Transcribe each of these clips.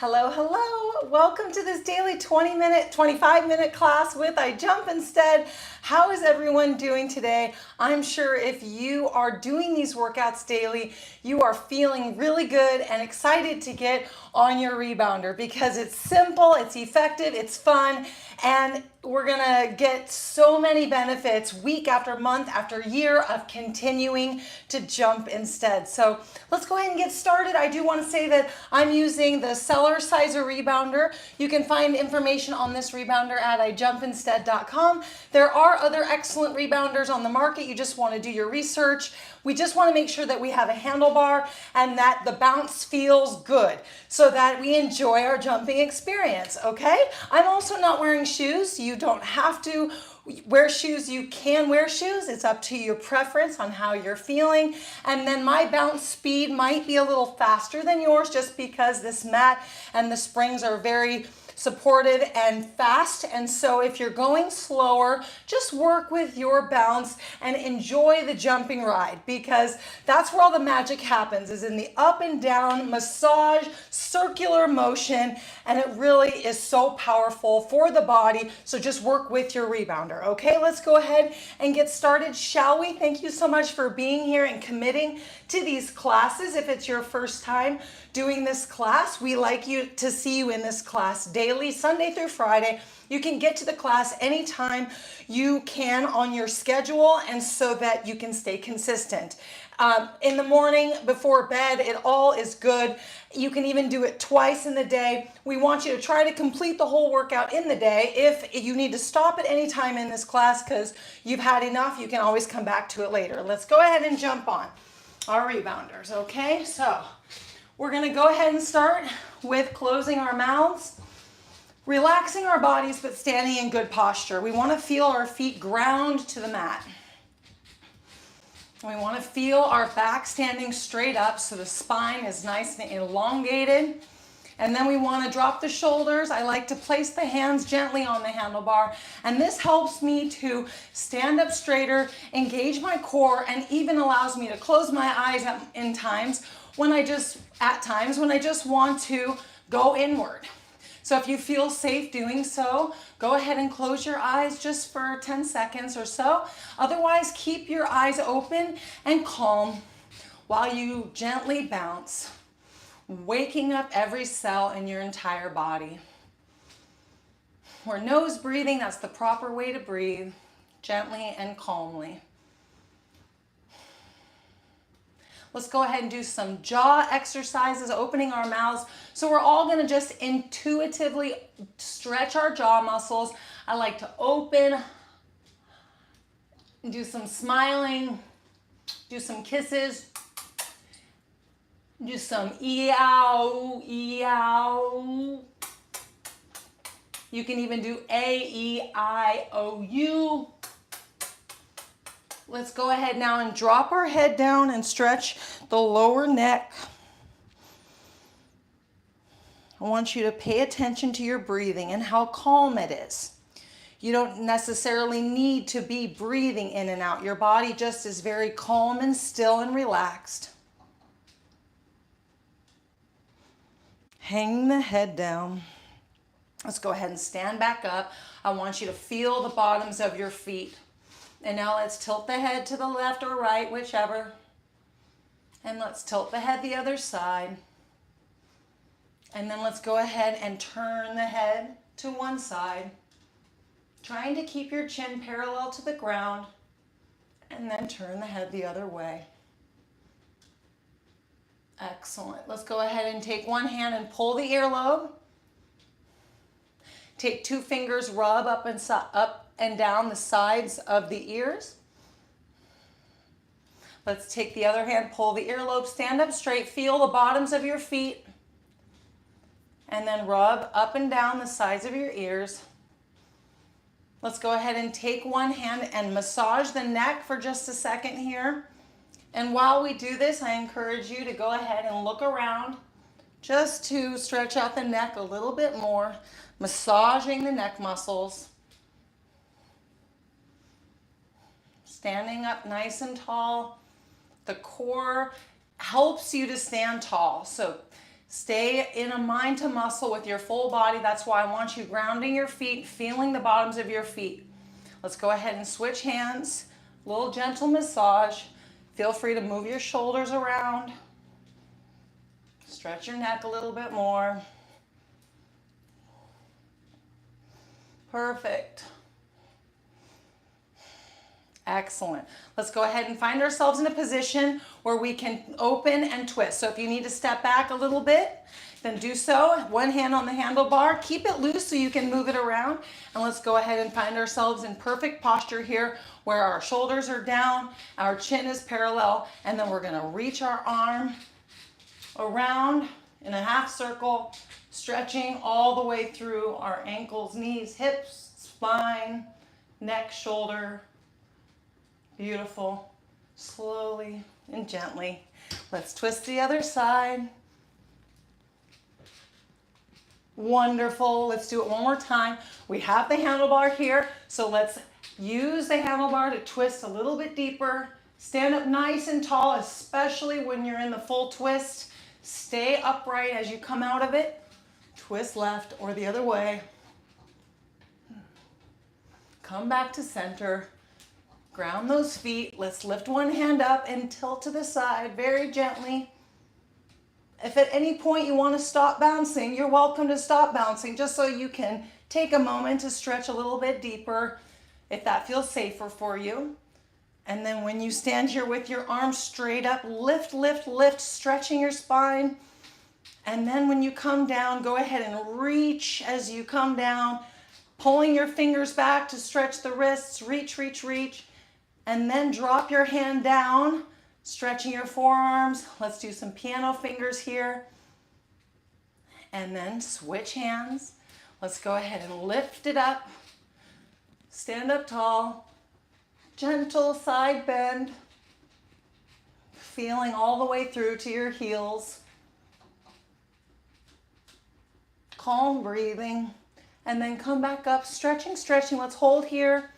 Hello, hello. Welcome to this daily 25-minute class with I Jump Instead. How is everyone doing today? I'm sure if you are doing these workouts daily, you are feeling really good and excited to get on your rebounder because it's simple, it's effective, it's fun, and we're gonna get so many benefits week after month after year of continuing to jump instead. So let's go ahead and get started. I do want to say that I'm using the Cellerciser rebounder. You can find information on this rebounder at ijumpinstead.com. There are other excellent rebounders on the market. You just want to do your research. We just want to make sure that we have a handlebar and that the bounce feels good so that we enjoy our jumping experience, okay? I'm also not wearing shoes. You don't have to wear shoes. You can wear shoes. It's up to your preference on how you're feeling. And then my bounce speed might be a little faster than yours just because this mat and the springs are very supportive and fast. And so if you're going slower, just work with your bounce and enjoy the jumping ride, because that's where all the magic happens, is in the up and down massage circular motion, and it really is so powerful for the body. So just work with your rebounder. Okay, let's go ahead and get started, shall we? Thank you so much for being here and committing to these classes. If it's your first time doing this class, we like to see you in this class daily, Sunday through Friday. You can get to the class anytime you can on your schedule, and so that you can stay consistent. In the morning, before bed, it all is good. You can even do it twice in the day. We want you to try to complete the whole workout in the day. If you need to stop at any time in this class because you've had enough, you can always come back to it later. Let's go ahead and jump on our rebounders, okay? So we're gonna go ahead and start with closing our mouths, relaxing our bodies, but standing in good posture. We wanna feel our feet ground to the mat. We wanna feel our back standing straight up so the spine is nice and elongated. And then we wanna drop the shoulders. I like to place the hands gently on the handlebar, and this helps me to stand up straighter, engage my core, and even allows me to close my eyes at times when I just want to go inward. So if you feel safe doing so, go ahead and close your eyes just for 10 seconds or so. Otherwise, keep your eyes open and calm while you gently bounce, waking up every cell in your entire body. We're nose breathing. That's the proper way to breathe, gently and calmly. Let's go ahead and do some jaw exercises, opening our mouths. So we're all gonna just intuitively stretch our jaw muscles. I like to open, do some smiling, do some kisses, do some eow, eow. You can even do A-E-I-O-U. Let's go ahead now and drop our head down and stretch the lower neck. I want you to pay attention to your breathing and how calm it is. You don't necessarily need to be breathing in and out. Your body just is very calm and still and relaxed. Hang the head down. Let's go ahead and stand back up. I want you to feel the bottoms of your feet. And now let's tilt the head to the left or right, whichever. And let's tilt the head the other side. And then let's go ahead and turn the head to one side, trying to keep your chin parallel to the ground, and then turn the head the other way. Excellent. Let's go ahead and take one hand and pull the earlobe. Take two fingers, rub up and down the sides of the ears. Let's take the other hand, pull the earlobe, stand up straight, feel the bottoms of your feet, and then rub up and down the sides of your ears. Let's go ahead and take one hand and massage the neck for just a second here. And while we do this, I encourage you to go ahead and look around just to stretch out the neck a little bit more, massaging the neck muscles. Standing up nice and tall. The core helps you to stand tall. So Stay in a mind to muscle with your full body. That's why I want you grounding your feet, feeling the bottoms of your feet. Let's go ahead and switch hands. Little gentle massage. Feel free to move your shoulders around. Stretch your neck a little bit more. Perfect. Excellent. Let's go ahead and find ourselves in a position where we can open and twist. So if you need to step back a little bit, then do so. One hand on the handlebar. Keep it loose so you can move it around. And let's go ahead and find ourselves in perfect posture here where our shoulders are down, our chin is parallel, and then we're going to reach our arm around in a half circle, stretching all the way through our ankles, knees, hips, spine, neck, shoulder. Beautiful. Slowly and gently. Let's twist the other side. Wonderful. Let's do it one more time. We have the handlebar here, so let's use the handlebar to twist a little bit deeper. Stand up nice and tall, especially when you're in the full twist. Stay upright as you come out of it. Twist left or the other way. Come back to center. Ground those feet. Let's lift one hand up and tilt to the side very gently. If at any point you want to stop bouncing, you're welcome to stop bouncing just so you can take a moment to stretch a little bit deeper if that feels safer for you. And then when you stand here with your arms straight up, lift, lift, lift, stretching your spine. And then when you come down, go ahead and reach as you come down, pulling your fingers back to stretch the wrists, reach, reach, reach. And then drop your hand down, stretching your forearms. Let's do some piano fingers here. And then switch hands. Let's go ahead and lift it up. Stand up tall. Gentle side bend. Feeling all the way through to your heels. Calm breathing. And then come back up, stretching, stretching. Let's hold here.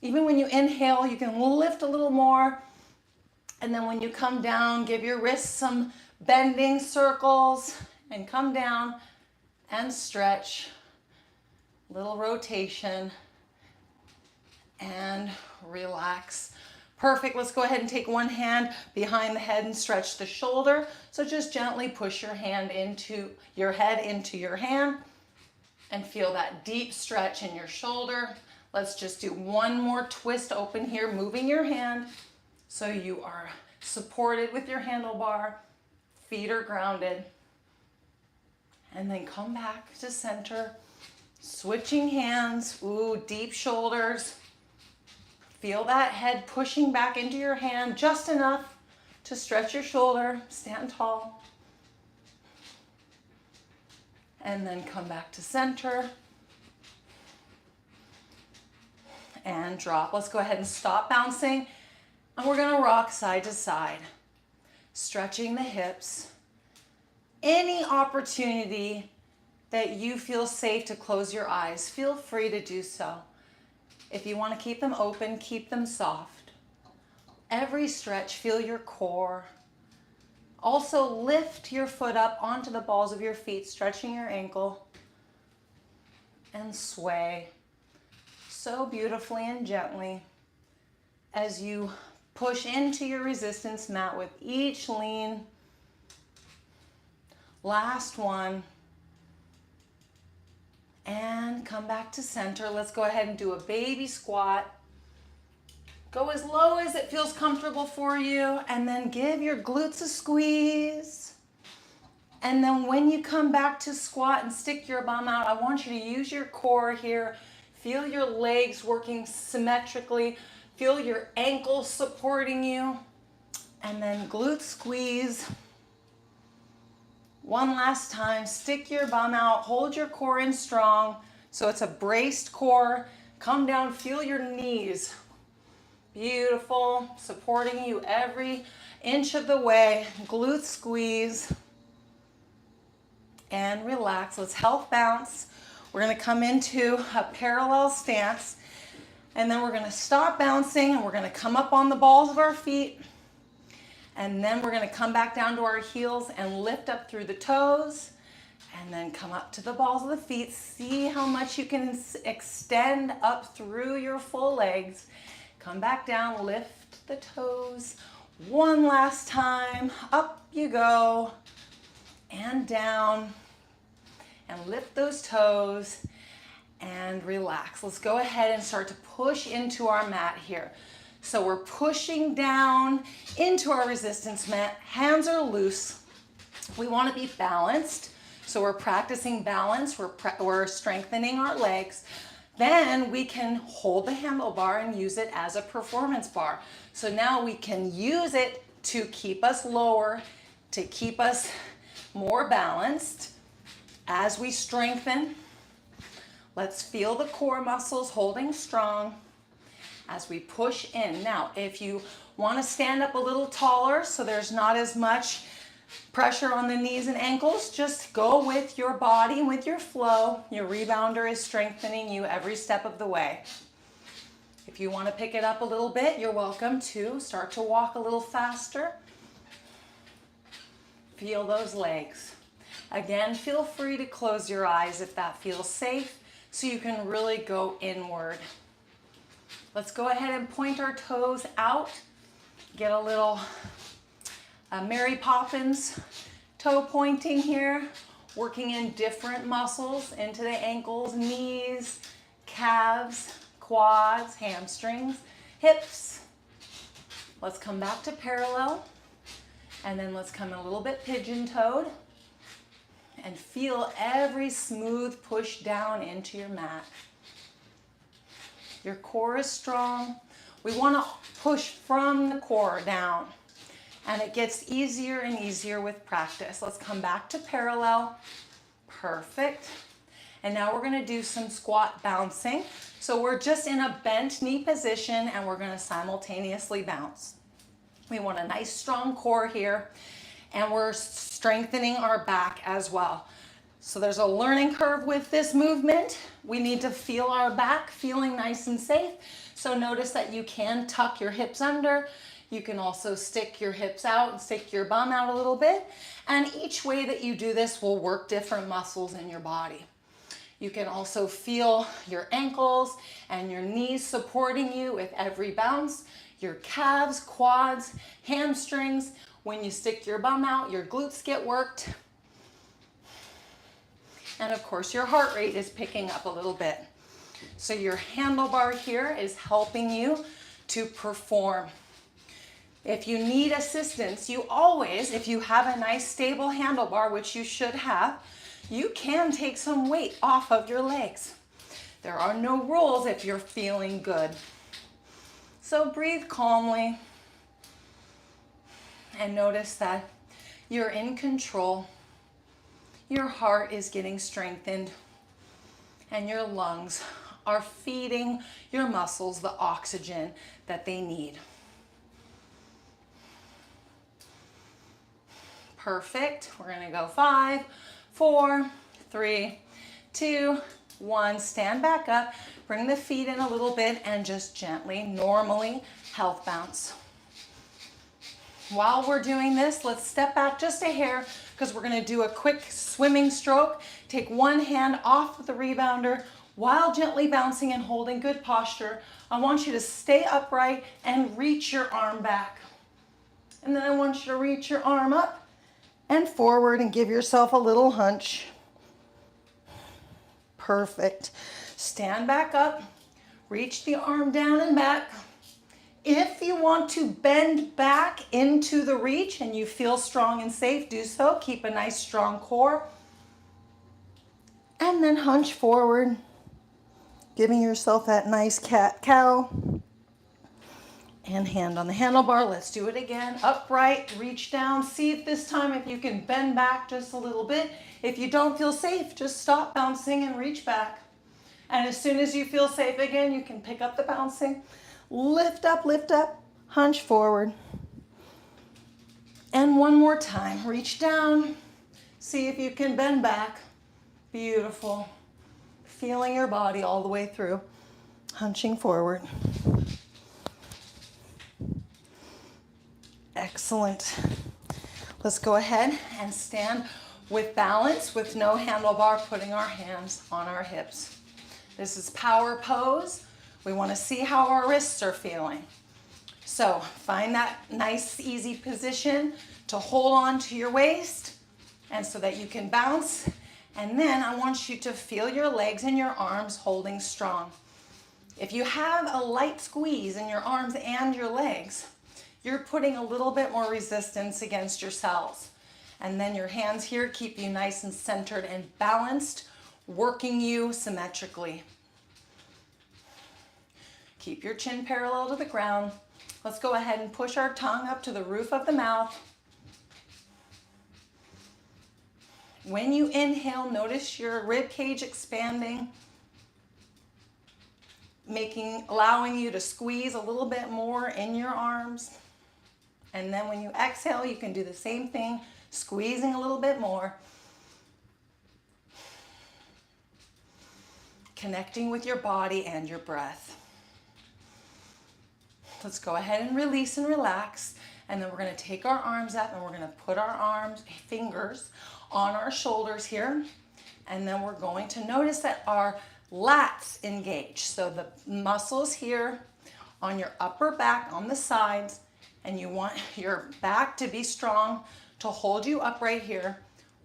Even when you inhale, you can lift a little more. And then when you come down, give your wrists some bending circles and come down and stretch. Little rotation and relax. Perfect. Let's go ahead and take one hand behind the head and stretch the shoulder. So just gently push your hand into your head into your hand and feel that deep stretch in your shoulder. Let's just do one more twist open here, moving your hand so you are supported with your handlebar, feet are grounded. And then come back to center, switching hands, ooh, deep shoulders. Feel that head pushing back into your hand just enough to stretch your shoulder, stand tall. And then come back to center. And drop. Let's go ahead and stop bouncing. And we're going to rock side to side, stretching the hips. Any opportunity that you feel safe to close your eyes, feel free to do so. If you want to keep them open, keep them soft. Every stretch, feel your core. Also lift your foot up onto the balls of your feet, stretching your ankle. And sway. So beautifully and gently as you push into your resistance mat with each lean. Last one. And come back to center. Let's go ahead and do a baby squat. Go as low as it feels comfortable for you, and then give your glutes a squeeze. And then when you come back to squat and stick your bum out, I want you to use your core here. Feel your legs working symmetrically. Feel your ankles supporting you. And then glute squeeze. One last time, stick your bum out, hold your core in strong. So it's a braced core. Come down, feel your knees. Beautiful, supporting you every inch of the way. Glute squeeze. And relax. Let's health bounce. We're going to come into a parallel stance, and then we're going to stop bouncing, and we're going to come up on the balls of our feet, And then we're going to come back down to our heels and lift up through the toes. And then come up to the balls of the feet. See how much you can extend up through your full legs. Come back down, lift the toes. One last time. Up you go. And down. And lift those toes. And relax. Let's go ahead and start to push into our mat here. So we're pushing down into our resistance mat. Hands are loose. We want to be balanced. So we're practicing balance. We're strengthening our legs. Then we can hold the handlebar and use it as a performance bar. So now we can use it to keep us lower, to keep us more balanced. As we strengthen, let's feel the core muscles holding strong as we push in. Now, if you want to stand up a little taller so there's not as much pressure on the knees and ankles, just go with your body, with your flow. Your rebounder is strengthening you every step of the way. If you want to pick it up a little bit, you're welcome to start to walk a little faster. Feel those legs. Again, feel free to close your eyes if that feels safe, so you can really go inward. Let's go ahead and point our toes out. Get a little Mary Poppins toe pointing here, working in different muscles into the ankles, knees, calves, quads, hamstrings, hips. Let's come back to parallel, and then let's come a little bit pigeon-toed and feel every smooth push down into your mat. Your core is strong. We want to push from the core down, and it gets easier and easier with practice. Let's come back to parallel. Perfect. And now we're going to do some squat bouncing. So we're just in a bent knee position, and we're going to simultaneously bounce. We want a nice strong core here, and we're strengthening our back as well. So there's a learning curve with this movement. We need to feel our back feeling nice and safe. So notice that you can tuck your hips under. You can also stick your hips out and stick your bum out a little bit. And each way that you do this will work different muscles in your body. You can also feel your ankles and your knees supporting you with every bounce. Your calves, quads, hamstrings. When you stick your bum out, your glutes get worked. And of course, your heart rate is picking up a little bit. So your handlebar here is helping you to perform. If you need assistance, you always, if you have a nice stable handlebar, which you should have, you can take some weight off of your legs. There are no rules if you're feeling good. So breathe calmly and notice that you're in control. Your heart is getting strengthened, and your lungs are feeding your muscles the oxygen that they need. Perfect. We're going to go 5, 4, 3, 2, 1. Stand back up. Bring the feet in a little bit and just gently, normally, health bounce. While we're doing this, let's step back just a hair because we're going to do a quick swimming stroke. Take one hand off of the rebounder while gently bouncing and holding good posture. I want you to stay upright and reach your arm back. And then I want you to reach your arm up and forward and give yourself a little hunch. Perfect. Stand back up, reach the arm down and back. If you want to bend back into the reach and you feel strong and safe, do so. Keep a nice strong core. And then hunch forward, giving yourself that nice cat-cow. And hand on the handlebar. Let's do it again. Upright, reach down. See if this time if you can bend back just a little bit. If you don't feel safe, just stop bouncing and reach back. And as soon as you feel safe again, you can pick up the bouncing. Lift up, hunch forward. And one more time. Reach down. See if you can bend back. Beautiful. Feeling your body all the way through. Hunching forward. Excellent. Let's go ahead and stand with balance, with no handlebar, putting our hands on our hips. This is power pose. We want to see how our wrists are feeling. So find that nice, easy position to hold on to your waist and so that you can bounce. And then I want you to feel your legs and your arms holding strong. If you have a light squeeze in your arms and your legs, you're putting a little bit more resistance against your cells. And then your hands here keep you nice and centered and balanced, working you symmetrically. Keep your chin parallel to the ground. Let's go ahead and push our tongue up to the roof of the mouth. When you inhale, notice your rib cage expanding, allowing you to squeeze a little bit more in your arms. And then when you exhale, you can do the same thing, squeezing a little bit more. Connecting with your body and your breath. Let's go ahead and release and relax. And then we're going to take our arms up and we're going to put our fingers on our shoulders here. And then we're going to notice that our lats engage. So the muscles here on your upper back, on the sides, and you want your back to be strong to hold you up right here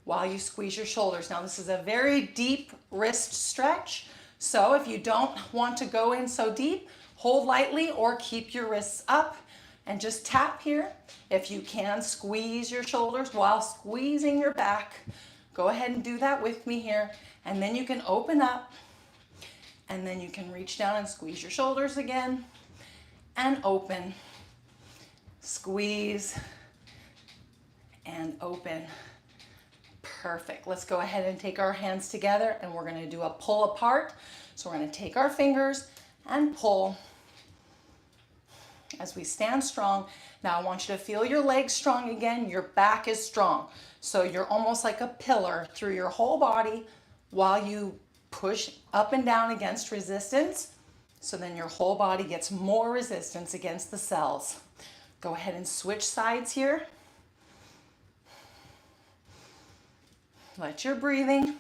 while you squeeze your shoulders. Now this is a very deep wrist stretch. So if you don't want to go in so deep, hold lightly or keep your wrists up and just tap here. If you can, squeeze your shoulders while squeezing your back. Go ahead and do that with me here. And then you can open up and then you can reach down and squeeze your shoulders again and open. Squeeze and open. Perfect. Let's go ahead and take our hands together and we're going to do a pull apart. So we're going to take our fingers and pull as we stand strong. Now I want you to feel your legs strong again. Your back is strong. So you're almost like a pillar through your whole body while you push up and down against resistance. So then your whole body gets more resistance against the cells. Go ahead and switch sides here. Let your breathing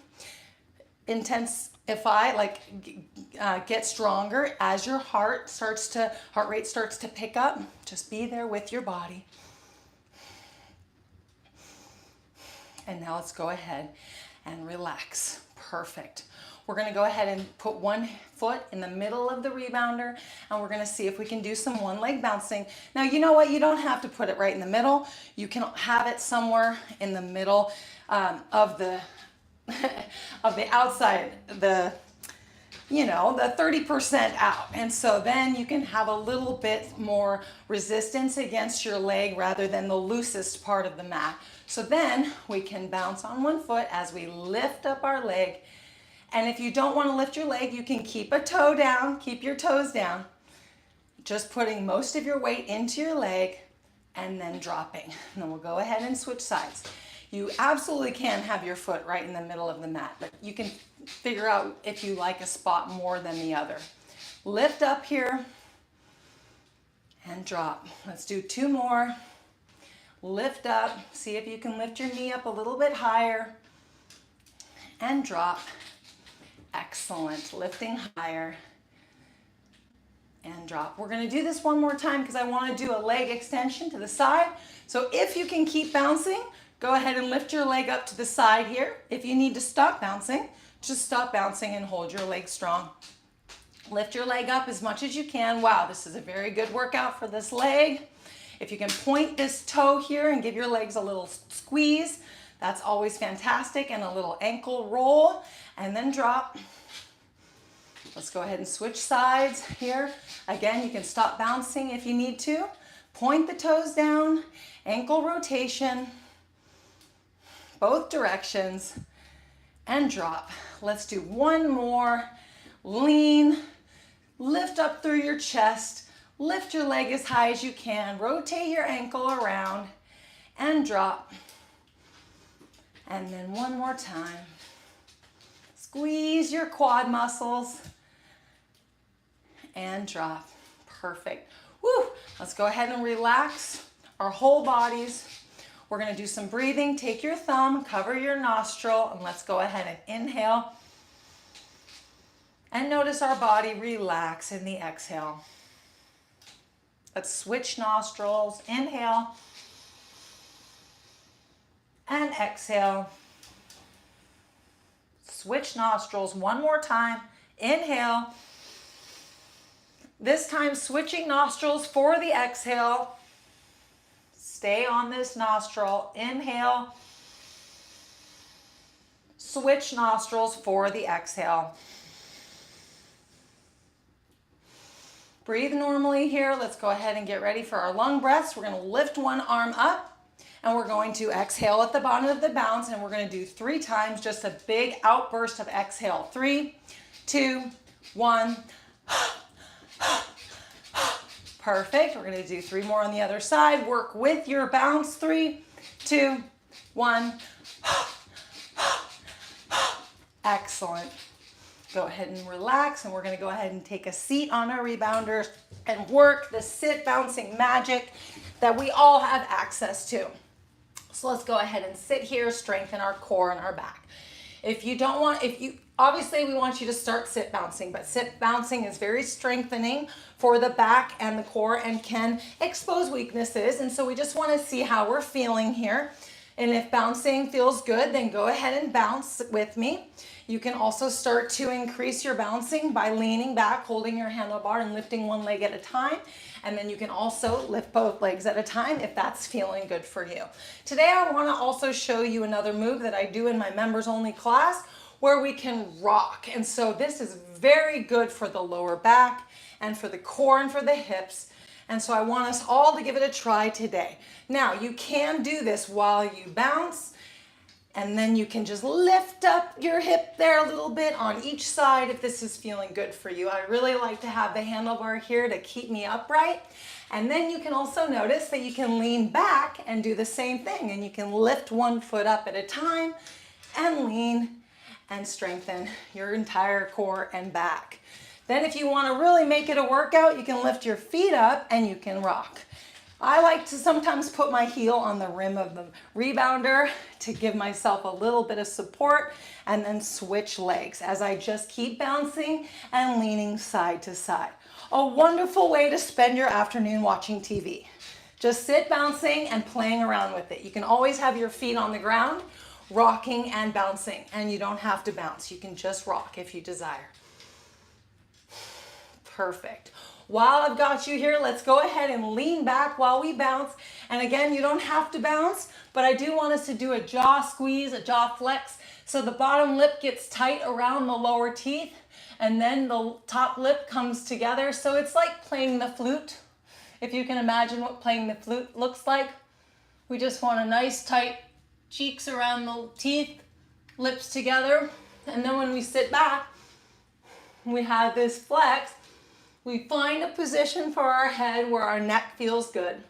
intensify, get stronger as your heart rate starts to pick up. Just be there with your body. And now let's go ahead and relax. Perfect. We're going to go ahead and put one foot in the middle of the rebounder and we're going to see if we can do some one leg bouncing. Now you know what, you don't have to put it right in the middle. You can have it somewhere in the middle of the outside, the 30% out. And so then you can have a little bit more resistance against your leg rather than the loosest part of the mat. So then we can bounce on one foot as we lift up our leg. And if you don't want to lift your leg, you can keep a toe down, keep your toes down. Just putting most of your weight into your leg and then dropping. And then we'll go ahead and switch sides. You absolutely can have your foot right in the middle of the mat, but you can figure out if you like a spot more than the other. Lift up here and drop. Let's do two more. Lift up. See if you can lift your knee up a little bit higher and drop. Excellent. Lifting higher and drop. We're going to do this one more time because I want to do a leg extension to the side. So if you can keep bouncing, go ahead and lift your leg up to the side here. If you need to stop bouncing, just stop bouncing and hold your leg strong. Lift your leg up as much as you can. Wow, this is a very good workout for this leg. If you can point this toe here and give your legs a little squeeze, that's always fantastic. And a little ankle roll and then drop. Let's go ahead and switch sides here. Again, you can stop bouncing if you need to. Point the toes down, ankle rotation, both directions, and drop. Let's do one more. Lean, lift up through your chest, lift your leg as high as you can, rotate your ankle around, and drop. And then one more time. Squeeze your quad muscles, and drop. Perfect. Woo! Let's go ahead and relax. our whole bodies. We're gonna do some breathing. Take your thumb, cover your nostril, and let's go ahead and inhale. And notice our body relax in the exhale. Let's switch nostrils. Inhale and exhale. Switch nostrils one more time. Inhale. This time switching nostrils for the exhale. Stay on this nostril. Inhale. Switch nostrils for the exhale. Breathe normally here. Let's go ahead and get ready for our lung breaths. We're going to lift one arm up and we're going to exhale at the bottom of the bounce, and we're going to do 3 times, just a big outburst of exhale. 3, 2, 1. Perfect. We're going to do 3 more on the other side. Work with your bounce. 3, 2, 1. Excellent. Go ahead and relax, and we're going to go ahead and take a seat on our rebounders and work the sit bouncing magic that we all have access to. So let's go ahead and sit here, strengthen our core and our back. Obviously we want you to start sit bouncing, but sit bouncing is very strengthening for the back and the core and can expose weaknesses. And so we just want to see how we're feeling here. And if bouncing feels good, then go ahead and bounce with me. You can also start to increase your bouncing by leaning back, holding your handlebar and lifting one leg at a time. And then you can also lift both legs at a time if that's feeling good for you. Today I want to also show you another move that I do in my members only class where we can rock. And so this is very good for the lower back and for the core and for the hips. And so I want us all to give it a try today. Now you can do this while you bounce, and then you can just lift up your hip there a little bit on each side if this is feeling good for you. I really like to have the handlebar here to keep me upright. And then you can also notice that you can lean back and do the same thing, and you can lift one foot up at a time and lean and strengthen your entire core and back. Then if you want to really make it a workout, you can lift your feet up and you can rock. I like to sometimes put my heel on the rim of the rebounder to give myself a little bit of support, and then switch legs as I just keep bouncing and leaning side to side. A wonderful way to spend your afternoon watching TV. Just sit bouncing and playing around with it. You can always have your feet on the ground, rocking and bouncing, and you don't have to bounce. You can just rock if you desire. Perfect. While I've got you here, let's go ahead and lean back while we bounce. And again, you don't have to bounce, but I do want us to do a jaw squeeze, a jaw flex, so the bottom lip gets tight around the lower teeth, and then the top lip comes together. So it's like playing the flute. If you can imagine what playing the flute looks like. We just want a nice tight cheeks around the teeth, lips together, and then when we sit back, we have this flex. We find a position for our head where our neck feels good.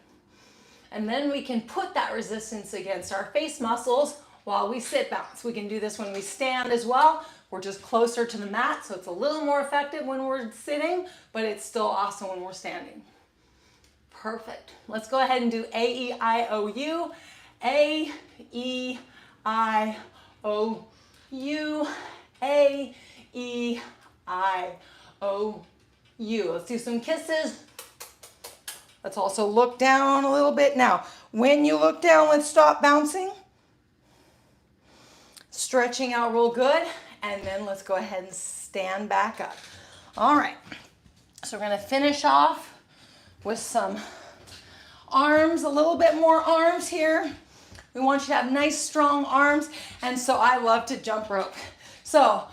And then we can put that resistance against our face muscles while we sit bounce. We can do this when we stand as well. We're just closer to the mat, so it's a little more effective when we're sitting, but it's still awesome when we're standing. Perfect. Let's go ahead and do A-E-I-O-U. A-E-I-O-U. A-E-I-O-U. Let's do some kisses. Let's also look down a little bit. Now, when you look down, let's stop bouncing. Stretching out real good. And then let's go ahead and stand back up. All right. So we're going to finish off with some arms, a little bit more arms here. We want you to have nice, strong arms. And so I love to jump rope. So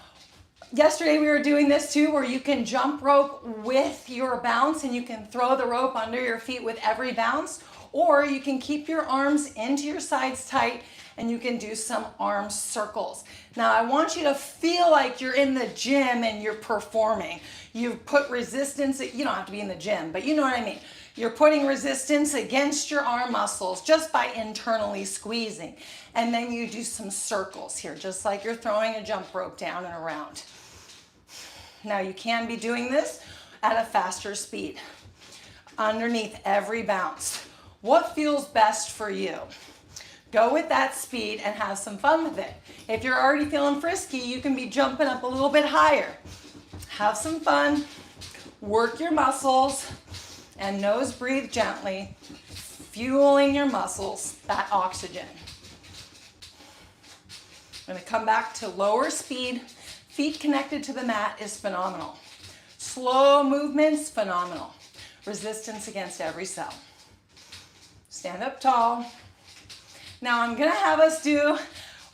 yesterday we were doing this too, where you can jump rope with your bounce and you can throw the rope under your feet with every bounce, or you can keep your arms into your sides tight and you can do some arm circles. Now I want you to feel like you're in the gym and you're performing. You've put resistance, you don't have to be in the gym, but you know what I mean. You're putting resistance against your arm muscles just by internally squeezing. And then you do some circles here, just like you're throwing a jump rope down and around. Now you can be doing this at a faster speed underneath every bounce. What feels best for you? Go with that speed and have some fun with it. If you're already feeling frisky, you can be jumping up a little bit higher. Have some fun, work your muscles, and nose breathe gently, fueling your muscles, that oxygen. I'm going to come back to lower speed. Feet connected to the mat is phenomenal. Slow movements, phenomenal. Resistance against every cell. Stand up tall. Now I'm going to have us do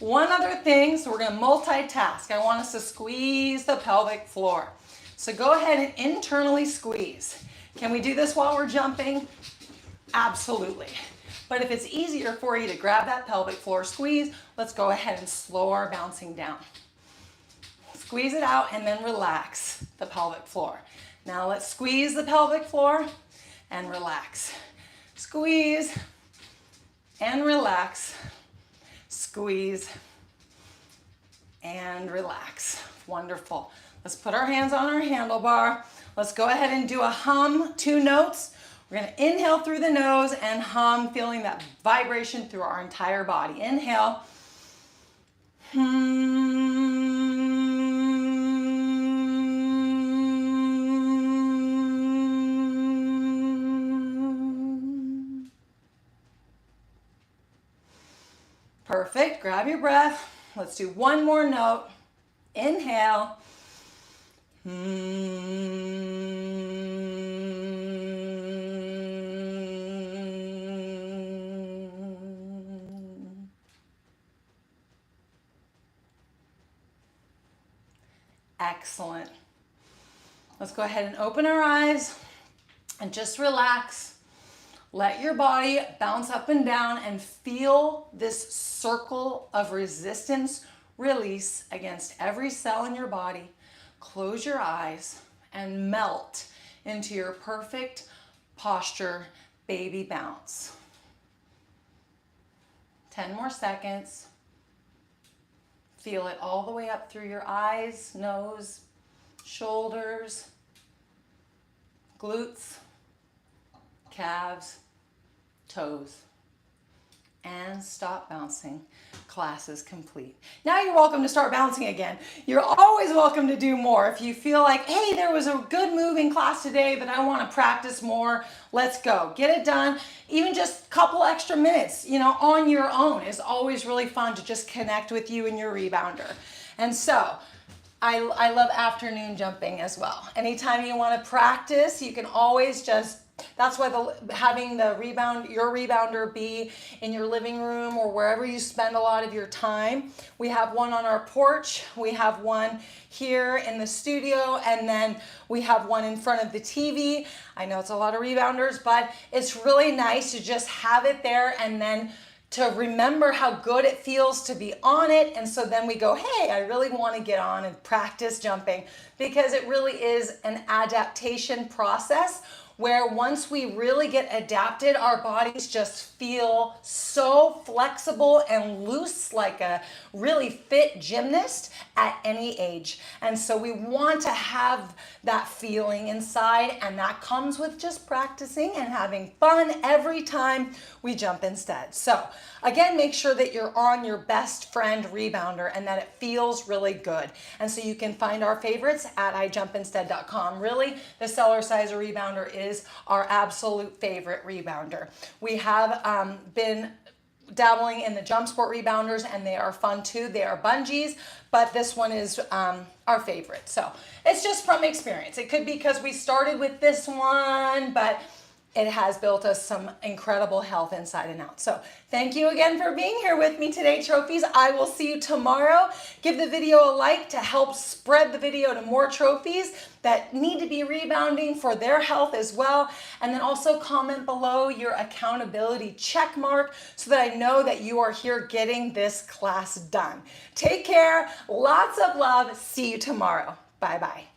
one other thing, so we're going to multitask. I want us to squeeze the pelvic floor. So go ahead and internally squeeze. Can we do this while we're jumping? Absolutely. But if it's easier for you to grab that pelvic floor squeeze, let's go ahead and slow our bouncing down. Squeeze it out and then relax the pelvic floor. Now let's squeeze the pelvic floor and relax. Squeeze and relax. Squeeze and relax. Wonderful. Let's put our hands on our handlebar. Let's go ahead and do a hum, 2 notes. We're going to inhale through the nose and hum, feeling that vibration through our entire body. Inhale. Perfect. Grab your breath. Let's do one more note. Inhale. Excellent. Let's go ahead and open our eyes and just relax. Let your body bounce up and down and feel this circle of resistance release against every cell in your body. Close your eyes and melt into your perfect posture, baby bounce. 10 more seconds. Feel it all the way up through your eyes, nose, shoulders, glutes, calves, toes, and stop bouncing. Class is complete. Now you're welcome to start bouncing again. You're always welcome to do more. If you feel like, hey, there was a good move in class today, but I want to practice more, let's go. Get it done. Even just a couple extra minutes, on your own is always really fun to just connect with you and your rebounder. And so, I love afternoon jumping as well. Anytime you want to practice, you can always that's why having your rebounder be in your living room or wherever you spend a lot of your time. We have one on our porch, we have one here in the studio, and then we have one in front of the TV. I know it's a lot of rebounders, but it's really nice to just have it there and then to remember how good it feels to be on it. And so then we go, hey, I really want to get on and practice jumping, because it really is an adaptation process where once we really get adapted, our bodies just feel so flexible and loose, like a really fit gymnast at any age. And so we want to have that feeling inside, and that comes with just practicing and having fun every time we jump instead. So again, make sure that you're on your best friend rebounder and that it feels really good. And so you can find our favorites at ijumpinstead.com. Really, the Cellerciser rebounder is our absolute favorite rebounder. We have been dabbling in the jump sport rebounders, and they are fun too. They are bungees, but this one is our favorite. So it's just from experience. It could be because we started with this one, but it has built us some incredible health inside and out. So thank you again for being here with me today, trophies. I will see you tomorrow. Give the video a like to help spread the video to more trophies that need to be rebounding for their health as well. And then also comment below your accountability check mark so that I know that you are here getting this class done. Take care. Lots of love. See you tomorrow. Bye-bye.